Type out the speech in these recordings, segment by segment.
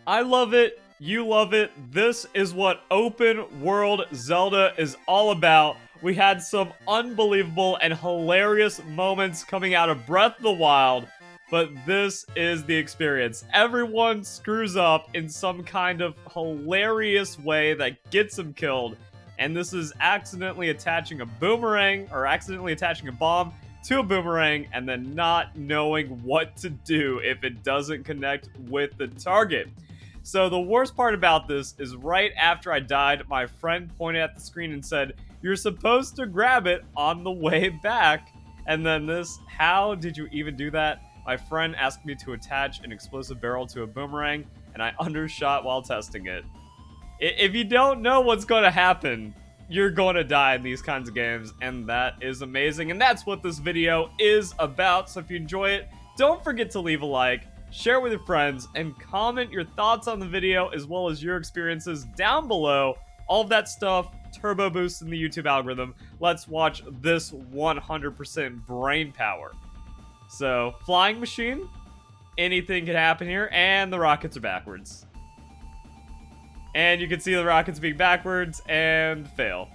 I love it. You love it. This is what open world Zelda is all about. We had some unbelievable and hilarious moments coming out of Breath of the Wild, but this is the experience. Everyone screws up in some kind of hilarious way that gets them killed, and this is accidentally attaching a boomerang or accidentally attaching a bomb to a boomerang and then not knowing what to do if it doesn't connect with the target. So the worst part about this is right after I died, my friend pointed at the screen and said, "You're supposed to grab it on the way back." And then this, "How did you even do that?" My friend asked me to attach an explosive barrel to a boomerang, and I undershot while testing it. If you don't know what's going to happen, you're going to die in these kinds of games, and that is amazing. And that's what this video is about. So if you enjoy it, don't forget to leave a like, share with your friends, and comment your thoughts on the video as well as your experiences down below. All of that stuff turbo boosts in the YouTube algorithm. Let's watch this 100% brain power. So, flying machine, anything can happen here, and the rockets are backwards. And you can see the rockets being backwards and fail.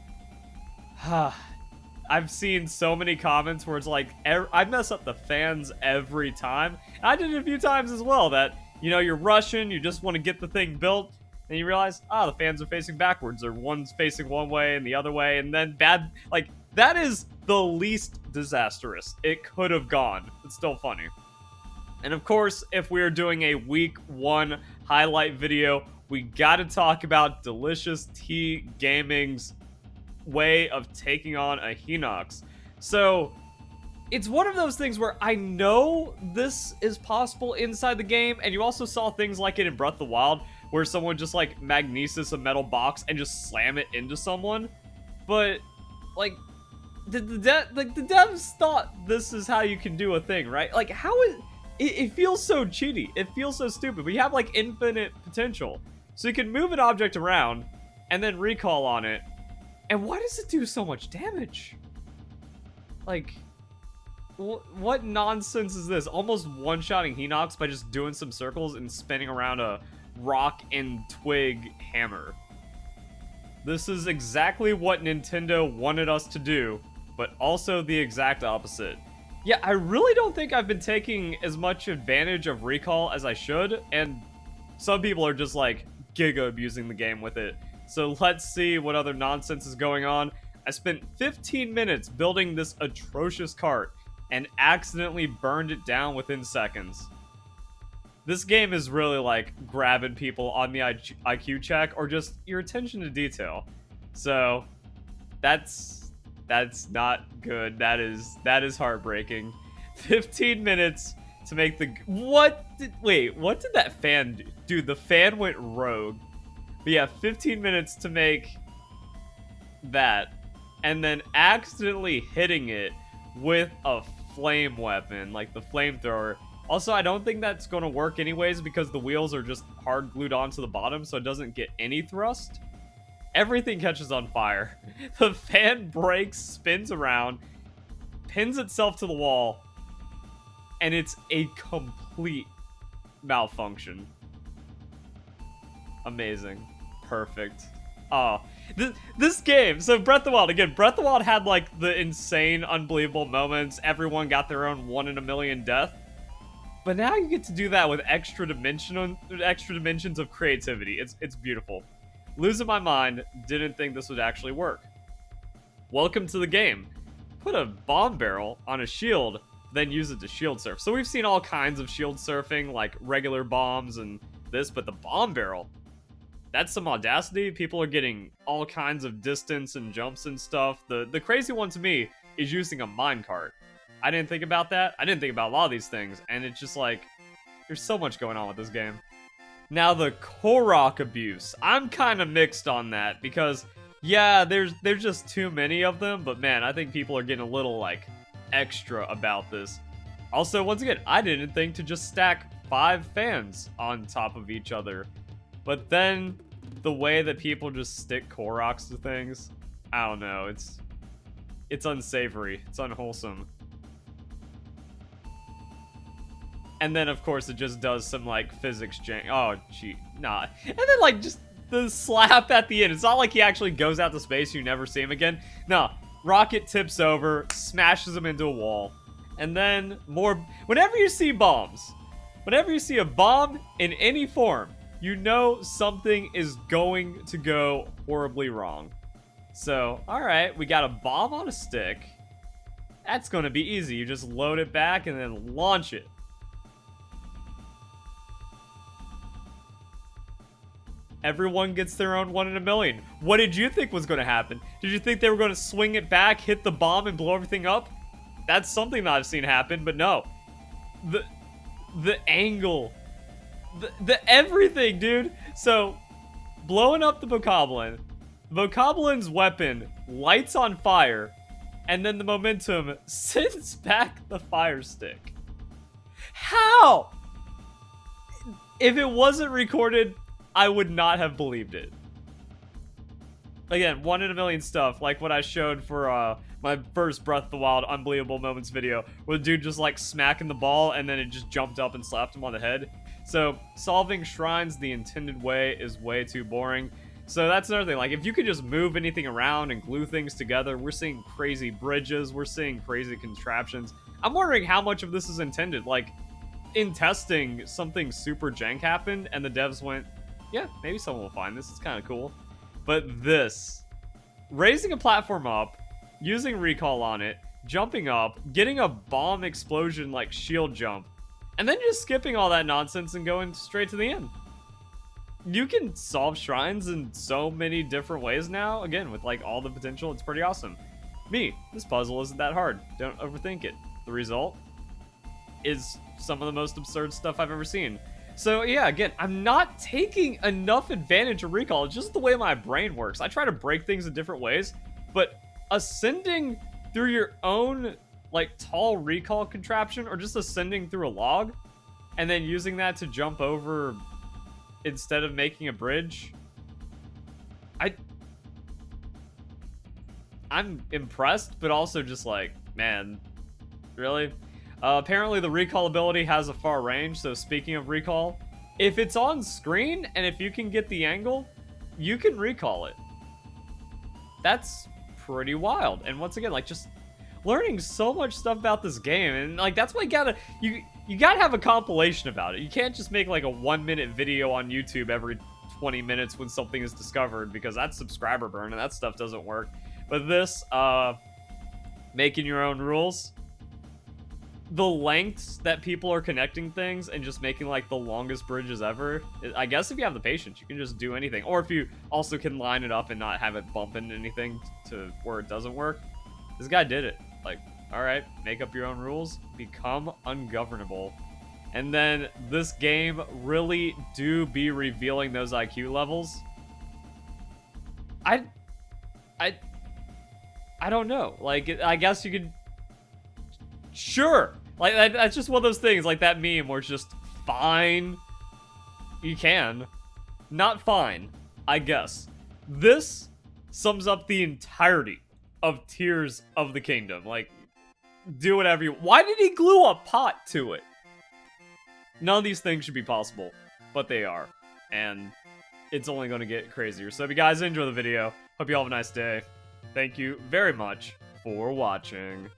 I've seen so many comments where it's like, I mess up the fans every time. And I did it a few times as well, that, you know, you're rushing, you just want to get the thing built, and you realize, the fans are facing backwards, or one's facing one way and the other way, and then that is the least disastrous it could have gone. It's still funny. And of course, if we're doing a week 1 highlight video, we gotta talk about Delicious Tea Gaming's way of taking on a Hinox. So it's one of those things where I know this is possible inside the game, and you also saw things like it in Breath of the Wild, where someone just like magnesis a metal box and just slam it into someone. But like the devs thought this is how you can do a thing, right? Like, how is it feels so cheaty. It feels so stupid. We have like infinite potential. So you can move an object around and then recall on it. And why does it do so much damage? Like, what nonsense is this? Almost one-shotting Hinox by just doing some circles and spinning around a rock and twig hammer. This is exactly what Nintendo wanted us to do, but also the exact opposite. Yeah, I really don't think I've been taking as much advantage of recall as I should, and some people are just like giga abusing the game with it. So let's see what other nonsense is going on. I spent 15 minutes building this atrocious cart and accidentally burned it down within seconds. This game is really like grabbing people on the IQ check or just your attention to detail. So that's not good. That is heartbreaking. 15 minutes to make the... Wait, what did that fan do? Dude, the fan went rogue. But yeah, 15 minutes to make that. And then accidentally hitting it with a flame weapon, like the flamethrower. Also, I don't think that's going to work anyways because the wheels are just hard glued onto the bottom, so it doesn't get any thrust. Everything catches on fire. The fan breaks, spins around, pins itself to the wall, and it's a complete malfunction. Amazing. Perfect. Oh, this game, so Breath of the Wild, again, Breath of the Wild had like the insane, unbelievable moments. Everyone got their own 1 in a million death. But now you get to do that with extra dimensions of creativity. It's beautiful. Losing my mind, didn't think this would actually work. Welcome to the game. Put a bomb barrel on a shield, then use it to shield surf. So we've seen all kinds of shield surfing, like regular bombs and this, but the bomb barrel, that's some audacity. People are getting all kinds of distance and jumps and stuff. The crazy one to me is using a minecart. I didn't think about that. I didn't think about a lot of these things, and it's just like, there's so much going on with this game. Now, the Korok abuse. I'm kind of mixed on that, because, yeah, there's just too many of them, but man, I think people are getting a little, like, extra about this. Also, once again, I didn't think to just stack 5 fans on top of each other. But then, the way that people just stick Koroks to things, I don't know, it's unsavory, it's unwholesome. And then, of course, it just does some, like, physics jank. Oh, gee, nah. And then, like, just the slap at the end. It's not like he actually goes out to space, you never see him again. No, rocket tips over, smashes him into a wall. And then more, whenever you see bombs, whenever you see a bomb in any form, you know something is going to go horribly wrong. So, alright, we got a bomb on a stick. That's going to be easy. You just load it back and then launch it. Everyone gets their own 1 in a million. What did you think was going to happen? Did you think they were going to swing it back, hit the bomb, and blow everything up? That's something that I've seen happen, but no. The angle. The everything, dude. So, blowing up the Bokoblin. The Bokoblin's weapon lights on fire, and then the momentum sends back the fire stick. How? If it wasn't recorded, I would not have believed it. Again, 1 in a million stuff, like what I showed for my first Breath of the Wild Unbelievable Moments video, where the dude just like smacking the ball and then it just jumped up and slapped him on the head. So, solving shrines the intended way is way too boring. So that's another thing, like if you could just move anything around and glue things together, we're seeing crazy bridges, we're seeing crazy contraptions. I'm wondering how much of this is intended. Like, in testing, something super jank happened and the devs went, yeah, maybe someone will find this, it's kind of cool. But this, raising a platform up, using recall on it, jumping up, getting a bomb explosion like shield jump, and then just skipping all that nonsense and going straight to the end. You can solve shrines in so many different ways now, again, with like all the potential, it's pretty awesome. This puzzle isn't that hard, don't overthink it. The result is some of the most absurd stuff I've ever seen. So yeah, again, I'm not taking enough advantage of recall. It's just the way my brain works. I try to break things in different ways, but ascending through your own like tall recall contraption, or just ascending through a log and then using that to jump over instead of making a bridge, I'm impressed, but also just like, man, really? Apparently the recall ability has a far range, so speaking of recall, if it's on screen and if you can get the angle, you can recall it. That's pretty wild. And once again, like, just learning so much stuff about this game, and like that's why you gotta have a compilation about it. You can't just make like a 1-minute video on YouTube every 20 minutes when something is discovered, because that's subscriber burn and that stuff doesn't work. But this, making your own rules, the lengths that people are connecting things and just making like the longest bridges ever, I guess if you have the patience, you can just do anything. Or if you also can line it up and not have it bump into anything to where it doesn't work. This guy did it. Like, alright, make up your own rules, become ungovernable. And then this game really do be revealing those IQ levels. I don't know. Like, I guess you could... Sure! Like, that's just one of those things, like that meme where it's just fine. You can. Not fine, I guess. This sums up the entirety of Tears of the Kingdom. Like, do whatever you... Why did he glue a pot to it? None of these things should be possible, but they are. And it's only going to get crazier. So if you guys enjoy the video, hope you all have a nice day. Thank you very much for watching.